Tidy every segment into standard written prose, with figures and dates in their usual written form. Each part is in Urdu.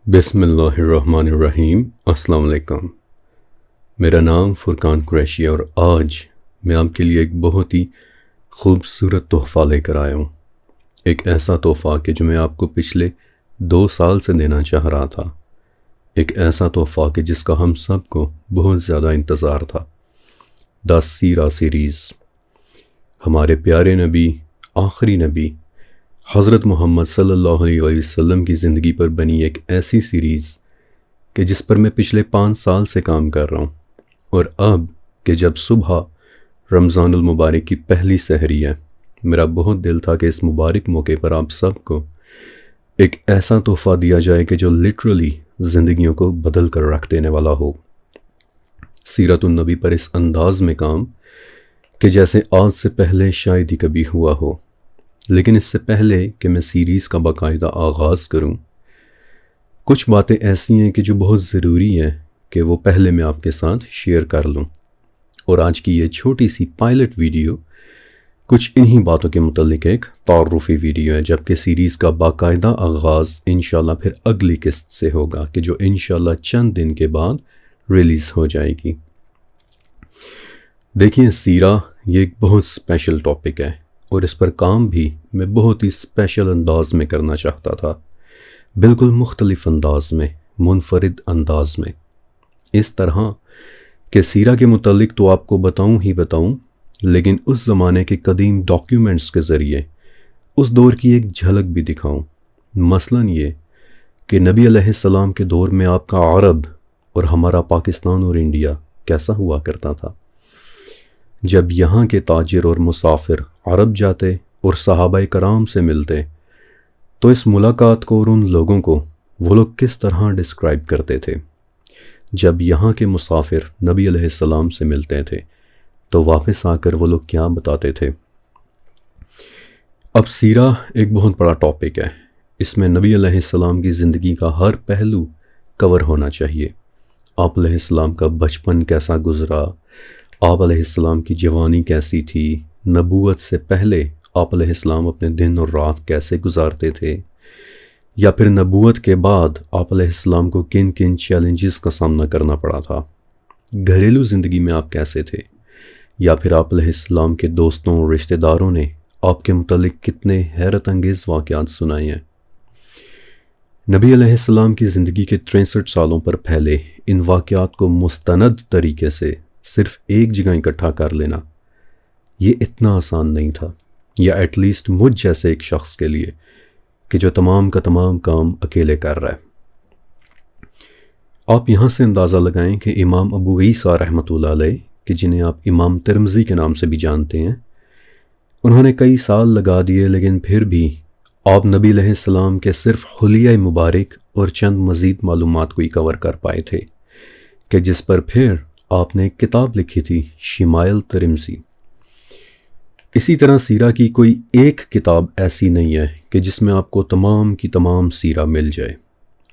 بسم اللہ الرحمن الرحیم۔ السلام علیکم۔ میرا نام فرقان قریشی ہے اور آج میں آپ کے لیے ایک بہت ہی خوبصورت تحفہ لے کر آیا ہوں۔ ایک ایسا تحفہ کہ جو میں آپ کو پچھلے 2 سال سے دینا چاہ رہا تھا۔ ایک ایسا تحفہ کہ جس کا ہم سب کو بہت زیادہ انتظار تھا۔ دا سیرہ سیریز، ہمارے پیارے نبی، آخری نبی حضرت محمد صلی اللہ علیہ وسلم کی زندگی پر بنی ایک ایسی سیریز کہ جس پر میں پچھلے 5 سال سے کام کر رہا ہوں، اور اب کہ جب صبح رمضان المبارک کی پہلی سحری ہے، میرا بہت دل تھا کہ اس مبارک موقع پر آپ سب کو ایک ایسا تحفہ دیا جائے کہ جو لٹرلی زندگیوں کو بدل کر رکھ دینے والا ہو۔ سیرت النبی پر اس انداز میں کام کہ جیسے آج سے پہلے شاید ہی کبھی ہوا ہو۔ لیکن اس سے پہلے کہ میں سیریز کا باقاعدہ آغاز کروں، کچھ باتیں ایسی ہیں کہ جو بہت ضروری ہیں کہ وہ پہلے میں آپ کے ساتھ شیئر کر لوں، اور آج کی یہ چھوٹی سی پائلٹ ویڈیو کچھ انہی باتوں کے متعلق ایک تعارفی ویڈیو ہے، جبکہ سیریز کا باقاعدہ آغاز انشاءاللہ پھر اگلی قسط سے ہوگا کہ جو انشاءاللہ چند دن کے بعد ریلیز ہو جائے گی۔ دیکھیں، سیرہ یہ ایک بہت اسپیشل ٹاپک ہے، اور اس پر کام بھی میں بہت ہی اسپیشل انداز میں کرنا چاہتا تھا، بالکل مختلف انداز میں، منفرد انداز میں، اس طرح کہ سیرہ کے متعلق تو آپ کو بتاؤں، لیکن اس زمانے کے قدیم ڈاکیومنٹس کے ذریعے اس دور کی ایک جھلک بھی دکھاؤں۔ مثلاً یہ کہ نبی علیہ السلام کے دور میں آپ کا عرب اور ہمارا پاکستان اور انڈیا کیسا ہوا کرتا تھا۔ جب یہاں کے تاجر اور مسافر عرب جاتے اور صحابہ کرام سے ملتے تو اس ملاقات کو اور ان لوگوں کو وہ لوگ کس طرح ڈسکرائب کرتے تھے۔ جب یہاں کے مسافر نبی علیہ السلام سے ملتے تھے تو واپس آ کر وہ لوگ کیا بتاتے تھے۔ اب سیرہ ایک بہت بڑا ٹاپک ہے، اس میں نبی علیہ السلام کی زندگی کا ہر پہلو کور ہونا چاہیے۔ آپ علیہ السلام کا بچپن کیسا گزرا، آپ علیہ السلام کی جوانی کیسی تھی، نبوت سے پہلے آپ علیہ السلام اپنے دن اور رات کیسے گزارتے تھے، یا پھر نبوت کے بعد آپ علیہ السلام کو کن کن چیلنجز کا سامنا کرنا پڑا تھا، گھریلو زندگی میں آپ کیسے تھے، یا پھر آپ علیہ السلام کے دوستوں اور رشتہ داروں نے آپ کے متعلق کتنے حیرت انگیز واقعات سنائے ہیں۔ نبی علیہ السلام کی زندگی کے 63 سالوں پر پھیلے ان واقعات کو مستند طریقے سے صرف ایک جگہ اکٹھا کر لینا یہ اتنا آسان نہیں تھا، یا ایٹ لیسٹ مجھ جیسے ایک شخص کے لیے کہ جو تمام کا تمام کام اکیلے کر رہا ہے۔ آپ یہاں سے اندازہ لگائیں کہ امام ابو عیسیٰ رحمۃ اللہ علیہ، کہ جنہیں آپ امام ترمذی کے نام سے بھی جانتے ہیں، انہوں نے کئی سال لگا دیے، لیکن پھر بھی آپ نبی علیہ السلام کے صرف حلیہ مبارک اور چند مزید معلومات کو ہی کور کر پائے تھے، کہ جس پر پھر آپ نے ایک کتاب لکھی تھی، شمائل ترمذی۔ اسی طرح سیرہ کی کوئی ایک کتاب ایسی نہیں ہے کہ جس میں آپ کو تمام کی تمام سیرہ مل جائے۔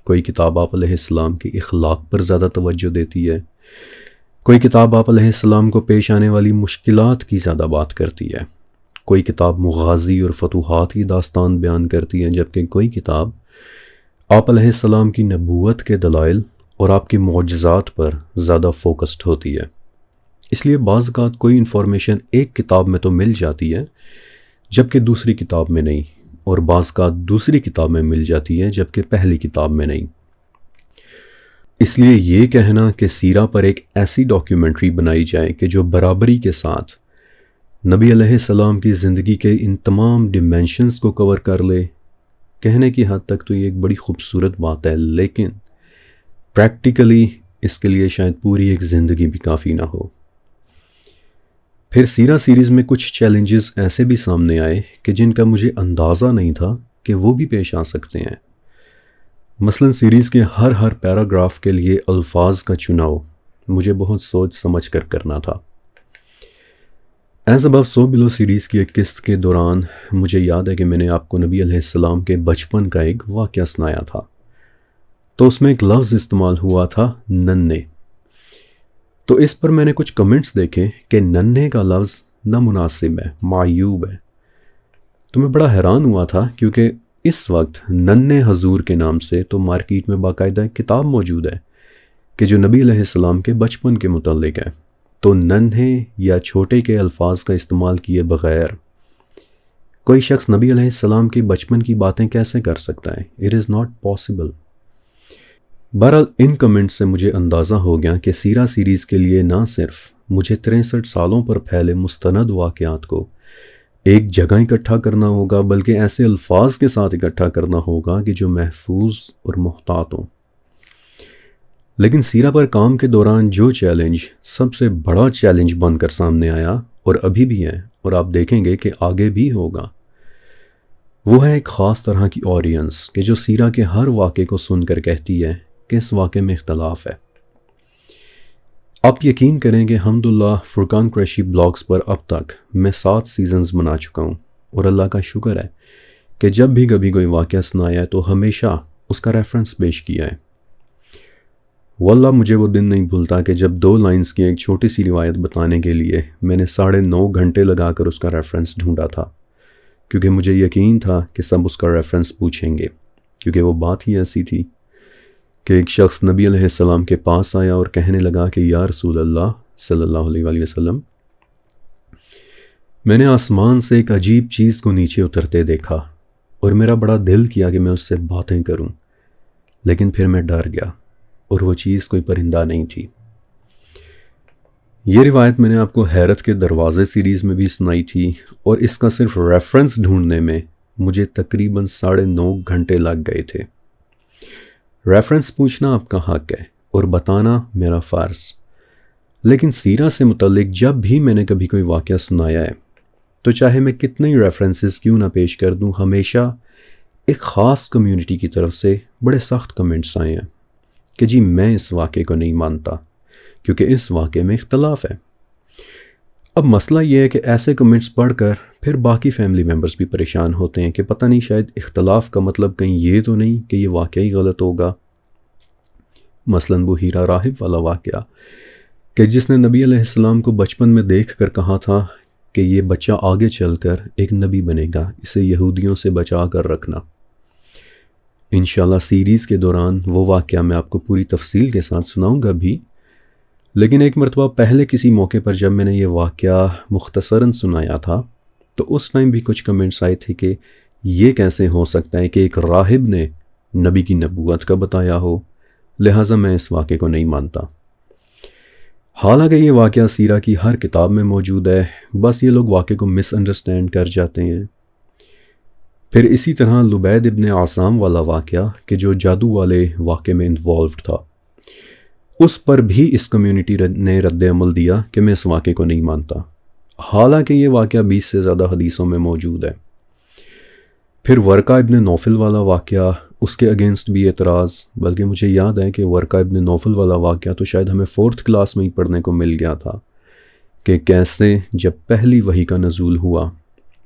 کوئی کتاب آپ علیہ السلام کے اخلاق پر زیادہ توجہ دیتی ہے، کوئی کتاب آپ علیہ السلام کو پیش آنے والی مشکلات کی زیادہ بات کرتی ہے، کوئی کتاب مغازی اور فتوحات کی داستان بیان کرتی ہے، جبکہ کوئی کتاب آپ علیہ السلام کی نبوت کے دلائل اور آپ کے معجزات پر زیادہ فوکسڈ ہوتی ہے۔ اس لیے بعض اوقات کوئی انفارمیشن ایک کتاب میں تو مل جاتی ہے جبکہ دوسری کتاب میں نہیں، اور بعض اوقات دوسری کتاب میں مل جاتی ہے جبکہ پہلی کتاب میں نہیں۔ اس لیے یہ کہنا کہ سیرہ پر ایک ایسی ڈاکیومنٹری بنائی جائے کہ جو برابری کے ساتھ نبی علیہ السلام کی زندگی کے ان تمام ڈیمینشنز کو کور کر لے، کہنے کی حد تک تو یہ ایک بڑی خوبصورت بات ہے، لیکن پریکٹیکلی اس کے لیے شاید پوری ایک زندگی بھی کافی نہ ہو۔ پھر سیرہ سیریز میں کچھ چیلنجز ایسے بھی سامنے آئے کہ جن کا مجھے اندازہ نہیں تھا کہ وہ بھی پیش آ سکتے ہیں۔ مثلاً سیریز کے ہر پیراگراف کے لیے الفاظ کا چناؤ مجھے بہت سوچ سمجھ کر کرنا تھا۔ ایز ابو سو بلو سیریز کی ایک قسط کے دوران مجھے یاد ہے کہ میں نے آپ کو نبی علیہ السلام کے بچپن کا ایک واقعہ سنایا تھا، تو اس میں ایک لفظ استعمال ہوا تھا، ننھے۔ تو اس پر میں نے کچھ کمنٹس دیکھے کہ ننھے کا لفظ نامناسب ہے، معیوب ہے۔ تو میں بڑا حیران ہوا تھا، کیونکہ اس وقت ننھے حضور کے نام سے تو مارکیٹ میں باقاعدہ ایک کتاب موجود ہے کہ جو نبی علیہ السلام کے بچپن کے متعلق ہے، تو ننھے یا چھوٹے کے الفاظ کا استعمال کیے بغیر کوئی شخص نبی علیہ السلام کے بچپن کی باتیں کیسے کر سکتا ہے؟ It is not possible. بہرحال ان کمنٹ سے مجھے اندازہ ہو گیا کہ سیرہ سیریز کے لیے نہ صرف مجھے 63 سالوں پر پھیلے مستند واقعات کو ایک جگہ اکٹھا کرنا ہوگا، بلکہ ایسے الفاظ کے ساتھ اکٹھا کرنا ہوگا کہ جو محفوظ اور محتاط ہوں۔ لیکن سیرہ پر کام کے دوران جو چیلنج سب سے بڑا چیلنج بن کر سامنے آیا اور ابھی بھی ہے اور آپ دیکھیں گے کہ آگے بھی ہوگا، وہ ہے ایک خاص طرح کی آڈینس کہ جو سیرہ کے ہر واقعے کو سن کر کہتی ہے کہ اس واقعے میں اختلاف ہے۔ آپ یقین کریں کہ الحمدللہ فرقان قریشی بلاگز پر اب تک میں 7 سیزنز بنا چکا ہوں، اور اللہ کا شکر ہے کہ جب بھی کبھی کوئی واقعہ سنایا ہے تو ہمیشہ اس کا ریفرنس پیش کیا ہے۔ واللہ مجھے وہ دن نہیں بھولتا کہ جب 2 لائنز کی ایک چھوٹی سی روایت بتانے کے لیے میں نے 9.5 گھنٹے لگا کر اس کا ریفرنس ڈھونڈا تھا، کیونکہ مجھے یقین تھا کہ سب اس کا ریفرنس پوچھیں گے، کیونکہ وہ بات ہی ایسی تھی کہ ایک شخص نبی علیہ السلام کے پاس آیا اور کہنے لگا کہ یا رسول اللہ صلی اللہ علیہ وآلہ وسلم، میں نے آسمان سے ایک عجیب چیز کو نیچے اترتے دیکھا اور میرا بڑا دل کیا کہ میں اس سے باتیں کروں، لیکن پھر میں ڈر گیا اور وہ چیز کوئی پرندہ نہیں تھی۔ یہ روایت میں نے آپ کو حیرت کے دروازے سیریز میں بھی سنائی تھی، اور اس کا صرف ریفرنس ڈھونڈنے میں مجھے تقریباً 9.5 گھنٹے لگ گئے تھے۔ ریفرنس پوچھنا آپ کا حق ہے اور بتانا میرا فرض، لیکن سیرہ سے متعلق جب بھی میں نے کبھی کوئی واقعہ سنایا ہے تو چاہے میں کتنے ہی ریفرنسز کیوں نہ پیش کر دوں، ہمیشہ ایک خاص کمیونٹی کی طرف سے بڑے سخت کمنٹس آئے ہیں کہ جی میں اس واقعے کو نہیں مانتا کیونکہ اس واقعے میں اختلاف ہے۔ اب مسئلہ یہ ہے کہ ایسے کمنٹس پڑھ کر پھر باقی فیملی ممبرز بھی پریشان ہوتے ہیں کہ پتہ نہیں شاید اختلاف کا مطلب کہیں یہ تو نہیں کہ یہ واقعی غلط ہوگا۔ مثلاً وہ ہیرا راہب والا واقعہ کہ جس نے نبی علیہ السلام کو بچپن میں دیکھ کر کہا تھا کہ یہ بچہ آگے چل کر ایک نبی بنے گا، اسے یہودیوں سے بچا کر رکھنا۔ انشاءاللہ سیریز کے دوران وہ واقعہ میں آپ کو پوری تفصیل کے ساتھ سناؤں گا بھی، لیکن ایک مرتبہ پہلے کسی موقع پر جب میں نے یہ واقعہ مختصراً سنایا تھا تو اس ٹائم بھی کچھ کمنٹس آئے تھے کہ یہ کیسے ہو سکتا ہے کہ ایک راہب نے نبی کی نبوت کا بتایا ہو، لہٰذا میں اس واقعے کو نہیں مانتا۔ حالانکہ یہ واقعہ سیرہ کی ہر کتاب میں موجود ہے، بس یہ لوگ واقعے کو مس انڈرسٹینڈ کر جاتے ہیں۔ پھر اسی طرح لبید ابن عاصم والا واقعہ کہ جو جادو والے واقعے میں انوالوڈ تھا، اس پر بھی اس کمیونٹی نے رد عمل دیا کہ میں اس واقعے کو نہیں مانتا، حالانکہ یہ واقعہ 20 سے زیادہ حدیثوں میں موجود ہے۔ پھر ورقہ ابن نوفل والا واقعہ، اس کے اگینسٹ بھی اعتراض، بلکہ مجھے یاد ہے کہ ورقہ ابن نوفل والا واقعہ تو شاید ہمیں 4th کلاس میں ہی پڑھنے کو مل گیا تھا کہ کیسے جب پہلی وحی کا نزول ہوا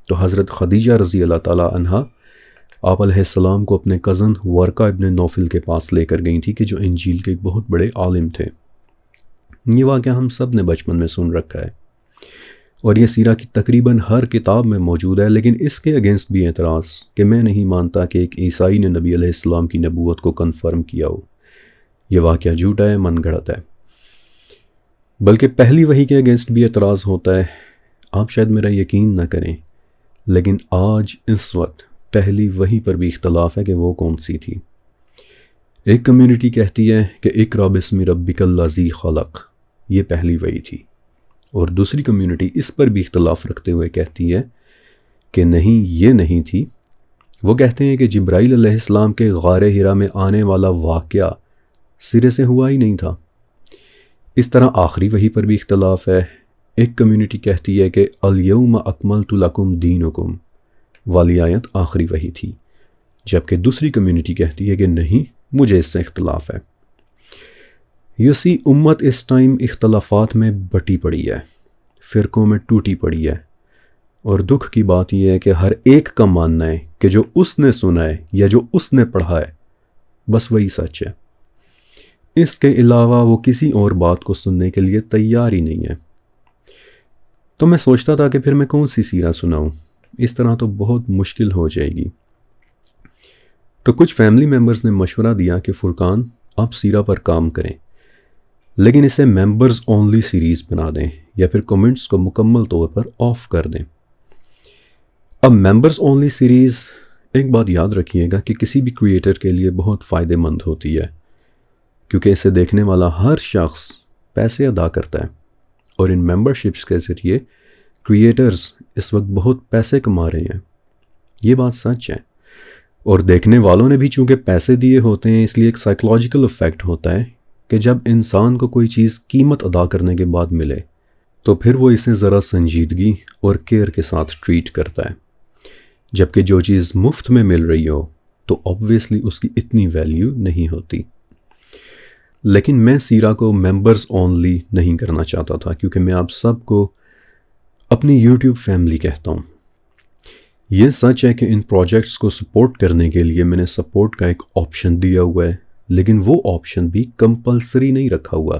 تو حضرت خدیجہ رضی اللہ تعالیٰ عنہا آپ علیہ السلام کو اپنے کزن ورقہ ابن نوفل کے پاس لے کر گئی تھی کہ جو انجیل کے ایک بہت بڑے عالم تھے۔ یہ واقعہ ہم سب نے بچپن میں سن رکھا ہے اور یہ سیرہ کی تقریباً ہر کتاب میں موجود ہے، لیکن اس کے اگینسٹ بھی اعتراض کہ میں نہیں مانتا کہ ایک عیسائی نے نبی علیہ السلام کی نبوت کو کنفرم کیا ہو، یہ واقعہ جھوٹا ہے، من گھڑت ہے۔ بلکہ پہلی وحی کے اگینسٹ بھی اعتراض ہوتا ہے۔ آپ شاید میرا یقین نہ کریں، لیکن آج اس وقت پہلی وحی پر بھی اختلاف ہے کہ وہ کون سی تھی۔ ایک کمیونٹی کہتی ہے کہ اقرأ باسم ربک الذی خلق، یہ پہلی وحی تھی، اور دوسری کمیونٹی اس پر بھی اختلاف رکھتے ہوئے کہتی ہے کہ نہیں، یہ نہیں تھی۔ وہ کہتے ہیں کہ جبرائیل علیہ السلام کے غار حرا میں آنے والا واقعہ سرے سے ہوا ہی نہیں تھا۔ اس طرح آخری وحی پر بھی اختلاف ہے۔ ایک کمیونٹی کہتی ہے کہ الیوم اکملت لکم دینکم والی آیت آخری وحی تھی، جبکہ دوسری کمیونٹی کہتی ہے کہ نہیں، مجھے اس سے اختلاف ہے۔ یوسی امت اس ٹائم اختلافات میں بٹی پڑی ہے، فرقوں میں ٹوٹی پڑی ہے، اور دکھ کی بات یہ ہے کہ ہر ایک کا ماننا ہے کہ جو اس نے سنا ہے یا جو اس نے پڑھا ہے بس وہی سچ ہے، اس کے علاوہ وہ کسی اور بات کو سننے کے لیے تیار ہی نہیں ہے۔ تو میں سوچتا تھا کہ پھر میں کون سی سیرہ سناؤں، اس طرح تو بہت مشکل ہو جائے گی۔ تو کچھ فیملی ممبرز نے مشورہ دیا کہ فرقان آپ سیرہ پر کام کریں، لیکن اسے ممبرز اونلی سیریز بنا دیں یا پھر کمنٹس کو مکمل طور پر آف کر دیں۔ اب ممبرز اونلی سیریز، ایک بات یاد رکھیے گا کہ کسی بھی کریٹر کے لیے بہت فائدہ مند ہوتی ہے، کیونکہ اسے دیکھنے والا ہر شخص پیسے ادا کرتا ہے، اور ان ممبرشپس کے ذریعے کریٹرز اس وقت بہت پیسے کما رہے ہیں۔ یہ بات سچ ہے، اور دیکھنے والوں نے بھی چونکہ پیسے دیے ہوتے ہیں، اس لیے ایک سائیکلوجیکل ایفیکٹ ہوتا ہے کہ جب انسان کو کوئی چیز قیمت ادا کرنے کے بعد ملے تو پھر وہ اسے ذرا سنجیدگی اور کیئر کے ساتھ ٹریٹ کرتا ہے، جبکہ جو چیز مفت میں مل رہی ہو تو آبویسلی اس کی اتنی ویلیو نہیں ہوتی۔ لیکن میں سیرہ کو ممبرز اونلی نہیں کرنا چاہتا تھا، کیونکہ میں آپ سب کو اپنی یوٹیوب فیملی کہتا ہوں۔ یہ سچ ہے کہ ان پروجیکٹس کو سپورٹ کرنے کے لیے میں نے سپورٹ کا ایک آپشن دیا ہوا ہے، لیکن وہ آپشن بھی کمپلسری نہیں رکھا ہوا۔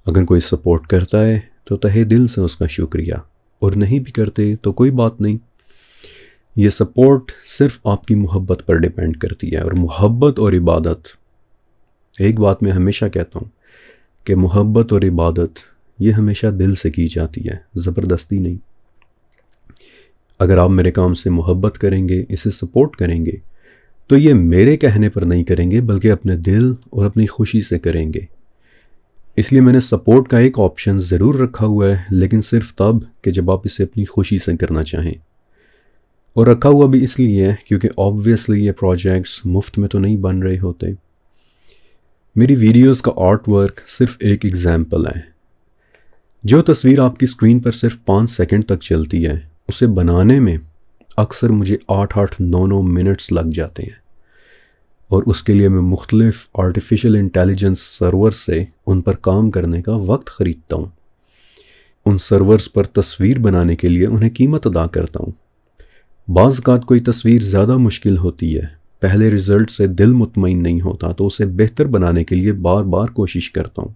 اگر کوئی سپورٹ کرتا ہے تو تہہ دل سے اس کا شکریہ، اور نہیں بھی کرتے تو کوئی بات نہیں۔ یہ سپورٹ صرف آپ کی محبت پر ڈیپینڈ کرتی ہے، اور محبت اور عبادت، ایک بات میں ہمیشہ کہتا ہوں کہ محبت اور عبادت یہ ہمیشہ دل سے کی جاتی ہے، زبردستی نہیں۔ اگر آپ میرے کام سے محبت کریں گے، اسے سپورٹ کریں گے، تو یہ میرے کہنے پر نہیں کریں گے بلکہ اپنے دل اور اپنی خوشی سے کریں گے۔ اس لیے میں نے سپورٹ کا ایک آپشن ضرور رکھا ہوا ہے، لیکن صرف تب کہ جب آپ اسے اپنی خوشی سے کرنا چاہیں، اور رکھا ہوا بھی اس لیے ہے کیونکہ آبویسلی یہ پروجیکٹس مفت میں تو نہیں بن رہے ہوتے۔ میری ویڈیوز کا آرٹ ورک صرف ایک ایگزامپل ہے۔ جو تصویر آپ کی اسکرین پر صرف 5 سیکنڈ تک چلتی ہے، اسے بنانے میں اکثر مجھے 8-9 منٹس لگ جاتے ہیں، اور اس کے لیے میں مختلف آرٹیفیشل انٹیلیجنس سرور سے ان پر کام کرنے کا وقت خریدتا ہوں۔ ان سرورز پر تصویر بنانے کے لیے انہیں قیمت ادا کرتا ہوں۔ بعض اوقات کوئی تصویر زیادہ مشکل ہوتی ہے، پہلے رزلٹ سے دل مطمئن نہیں ہوتا، تو اسے بہتر بنانے کے لیے بار بار کوشش کرتا ہوں۔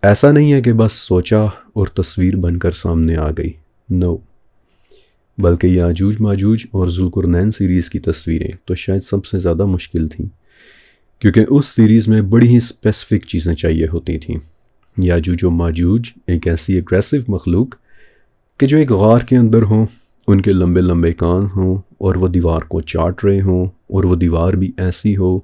ایسا نہیں ہے کہ بس سوچا اور تصویر بن کر سامنے آ گئی، نو، بلکہ یاجوج ماجوج اور ذوالقرنین سیریز کی تصویریں تو شاید سب سے زیادہ مشکل تھیں، کیونکہ اس سیریز میں بڑی ہی اسپیسیفک چیزیں چاہیے ہوتی تھیں۔ یاجوج و ماجوج ایک ایسی اگریسو مخلوق کہ جو ایک غار کے اندر ہوں، ان کے لمبے لمبے کان ہوں اور وہ دیوار کو چاٹ رہے ہوں، اور وہ دیوار بھی ایسی ہو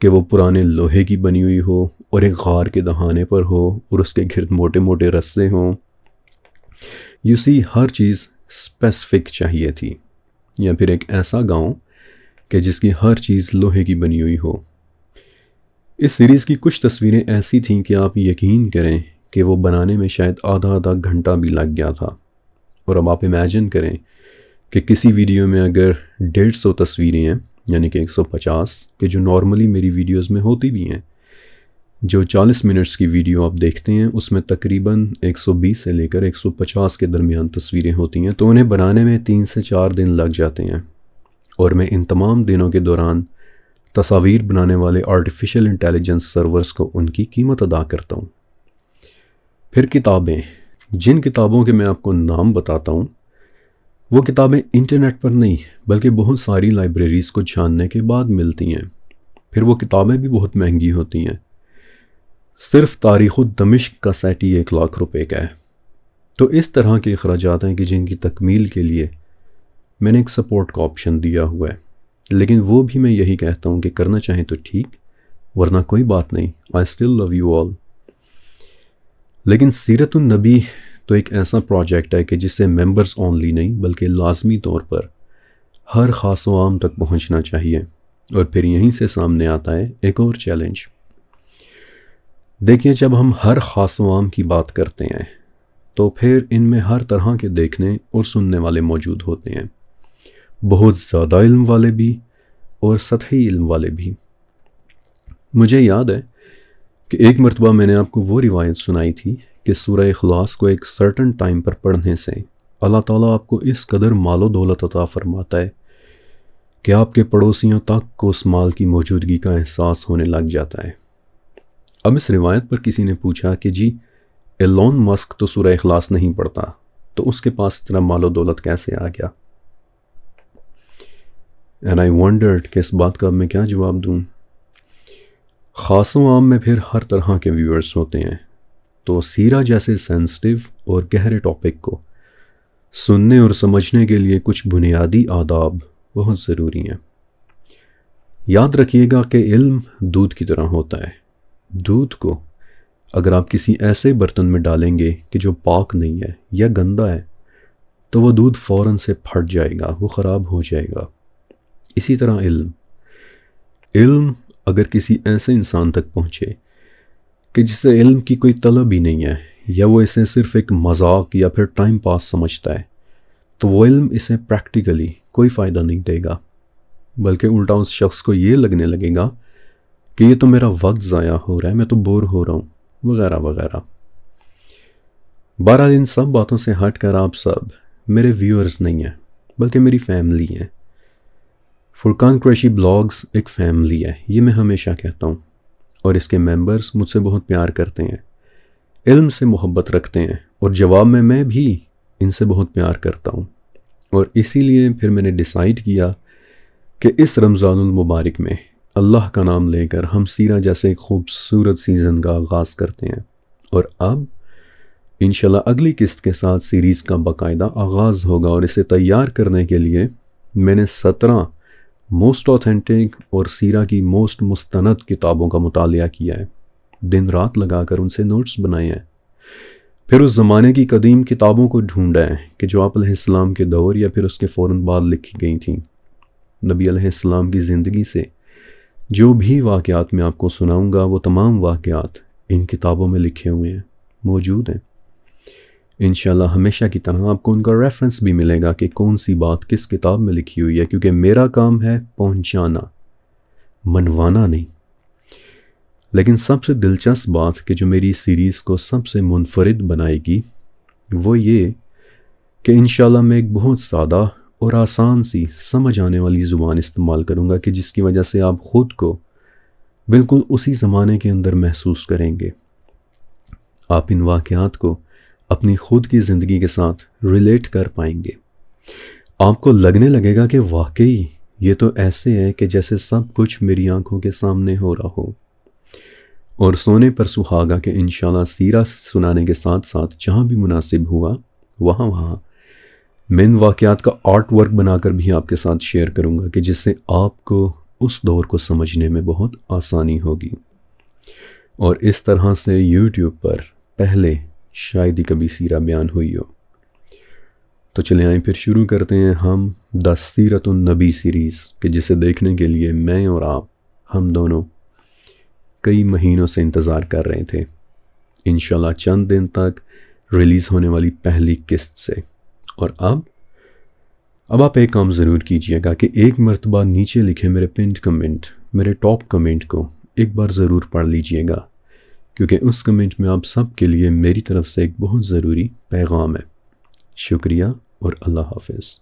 کہ وہ پرانے لوہے کی بنی ہوئی ہو اور ایک غار کے دہانے پر ہو، اور اس کے گرد موٹے موٹے رسے ہوں۔ یو سی، ہر چیز اسپیسیفک چاہیے تھی، یا پھر ایک ایسا گاؤں کہ جس کی ہر چیز لوہے کی بنی ہوئی ہو۔ اس سیریز کی کچھ تصویریں ایسی تھیں کہ آپ یقین کریں کہ وہ بنانے میں شاید آدھا گھنٹہ بھی لگ گیا تھا، اور اب آپ امیجن کریں کہ کسی ویڈیو میں اگر 150 تصویریں ہیں، یعنی کہ 150، کہ جو نارملی میری ویڈیوز میں ہوتی بھی ہیں، جو 40 منٹس کی ویڈیو آپ دیکھتے ہیں اس میں تقریباً 120 سے لے کر 150 کے درمیان تصویریں ہوتی ہیں، تو انہیں بنانے میں 3 سے 4 دن لگ جاتے ہیں، اور میں ان تمام دنوں کے دوران تصاویر بنانے والے آرٹیفیشل انٹیلیجنس سرورز کو ان کی قیمت ادا کرتا ہوں۔ پھر کتابیں، جن کتابوں کے میں آپ کو نام بتاتا ہوں، وہ کتابیں انٹرنیٹ پر نہیں بلکہ بہت ساری لائبریریز کو چھاننے کے بعد ملتی ہیں۔ پھر وہ کتابیں بھی بہت مہنگی ہوتی ہیں، صرف تاریخ دمشق کا سیٹ ہی 1 لاکھ روپے کا ہے۔ تو اس طرح کے اخراجات ہیں کہ جن کی تکمیل کے لیے میں نے ایک سپورٹ کا آپشن دیا ہوا ہے، لیکن وہ بھی میں یہی کہتا ہوں کہ کرنا چاہیں تو ٹھیک، ورنہ کوئی بات نہیں، I still love you all۔ لیکن سیرت النبی تو ایک ایسا پروجیکٹ ہے کہ جسے ممبرز اونلی نہیں بلکہ لازمی طور پر ہر خاص و عام تک پہنچنا چاہیے۔ اور پھر یہیں سے سامنے آتا ہے ایک اور چیلنج۔ دیکھیں، جب ہم ہر خاص و عام کی بات کرتے ہیں تو پھر ان میں ہر طرح کے دیکھنے اور سننے والے موجود ہوتے ہیں، بہت زیادہ علم والے بھی اور سطحی علم والے بھی۔ مجھے یاد ہے کہ ایک مرتبہ میں نے آپ کو وہ روایت سنائی تھی کہ سورہ اخلاص کو ایک سرٹن ٹائم پر پڑھنے سے اللہ تعالیٰ آپ کو اس قدر مال و دولت عطا فرماتا ہے کہ آپ کے پڑوسیوں تک کو اس مال کی موجودگی کا احساس ہونے لگ جاتا ہے۔ اب اس روایت پر کسی نے پوچھا کہ جی ایلون مسک تو سورہ اخلاص نہیں پڑھتا، تو اس کے پاس اتنا مال و دولت کیسے آ گیا؟ اینڈ آئی ونڈرڈ کہ اس بات کا اب میں کیا جواب دوں۔ خاص و عام میں پھر ہر طرح کے ویورز ہوتے ہیں، تو سیرہ جیسے سینسٹیو اور گہرے ٹاپک کو سننے اور سمجھنے کے لیے کچھ بنیادی آداب بہت ضروری ہیں۔ یاد رکھیے گا کہ علم دودھ کی طرح ہوتا ہے۔ دودھ کو اگر آپ کسی ایسے برتن میں ڈالیں گے کہ جو پاک نہیں ہے یا گندا ہے تو وہ دودھ فوراً سے پھٹ جائے گا، وہ خراب ہو جائے گا۔ اسی طرح علم اگر کسی ایسے انسان تک پہنچے کہ جسے علم کی کوئی طلب ہی نہیں ہے یا وہ اسے صرف ایک مذاق یا پھر ٹائم پاس سمجھتا ہے، تو وہ علم اسے پریکٹیکلی کوئی فائدہ نہیں دے گا، بلکہ الٹا اس شخص کو یہ لگنے لگے گا کہ یہ تو میرا وقت ضائع ہو رہا ہے، میں تو بور ہو رہا ہوں، وغیرہ وغیرہ۔ بہرحال ان سب باتوں سے ہٹ کر آپ سب میرے ویورز نہیں ہیں بلکہ میری فیملی ہیں۔ فرقان قریشی بلاگز ایک فیملی ہے، یہ میں ہمیشہ کہتا ہوں، اور اس کے ممبرز مجھ سے بہت پیار کرتے ہیں، علم سے محبت رکھتے ہیں، اور جواب میں بھی ان سے بہت پیار کرتا ہوں۔ اور اسی لیے پھر میں نے ڈیسائیڈ کیا کہ اس رمضان المبارک میں اللہ کا نام لے کر ہم سیرہ جیسے ایک خوبصورت سیزن کا آغاز کرتے ہیں، اور اب انشاءاللہ اگلی قسط کے ساتھ سیریز کا باقاعدہ آغاز ہوگا، اور اسے تیار کرنے کے لیے میں نے 17 موسٹ آتھینٹک اور سیرہ کی موسٹ مستند کتابوں کا مطالعہ کیا ہے، دن رات لگا کر ان سے نوٹس بنائے ہیں، پھر اس زمانے کی قدیم کتابوں کو ڈھونڈا ہے کہ جو آپ علیہ السلام کے دور یا پھر اس کے فوراً بعد لکھی گئی تھیں۔ نبی علیہ السلام کی زندگی سے جو بھی واقعات میں آپ کو سناؤں گا وہ تمام واقعات ان کتابوں میں لکھے ہوئے ہیں، موجود ہیں۔ انشاءاللہ ہمیشہ کی طرح آپ کو ان کا ریفرنس بھی ملے گا کہ کون سی بات کس کتاب میں لکھی ہوئی ہے، کیونکہ میرا کام ہے پہنچانا، منوانا نہیں۔ لیکن سب سے دلچسپ بات کہ جو میری سیریز کو سب سے منفرد بنائے گی وہ یہ کہ انشاءاللہ میں ایک بہت سادہ اور آسان سی سمجھ آنے والی زبان استعمال کروں گا کہ جس کی وجہ سے آپ خود کو بالکل اسی زمانے کے اندر محسوس کریں گے۔ آپ ان واقعات کو اپنی خود کی زندگی کے ساتھ ریلیٹ کر پائیں گے۔ آپ کو لگنے لگے گا کہ واقعی یہ تو ایسے ہے کہ جیسے سب کچھ میری آنکھوں کے سامنے ہو رہا ہو۔ اور سونے پر سہاگا کہ انشاءاللہ سیرہ سنانے کے ساتھ ساتھ جہاں بھی مناسب ہوا وہاں میں ان واقعات کا آرٹ ورک بنا کر بھی آپ کے ساتھ شیئر کروں گا کہ جس سے آپ کو اس دور کو سمجھنے میں بہت آسانی ہوگی۔ اور اس طرح سے یوٹیوب پر پہلے شاید ہی کبھی سیرہ بیان ہوئی ہو۔ تو چلیں آئیں پھر شروع کرتے ہیں ہم دا سیرت النبی سیریز، کہ جسے دیکھنے کے لیے میں اور آپ ہم دونوں کئی مہینوں سے انتظار کر رہے تھے، انشاءاللہ چند دن تک ریلیز ہونے والی پہلی قسط سے۔ اور اب آپ ایک کام ضرور کیجئے گا کہ ایک مرتبہ نیچے لکھے میرے پنڈ کمنٹ، میرے ٹاپ کمنٹ کو ایک بار ضرور پڑھ لیجئے گا، کیونکہ اس کمنٹ میں آپ سب کے لیے میری طرف سے ایک بہت ضروری پیغام ہے۔ شکریہ اور اللہ حافظ۔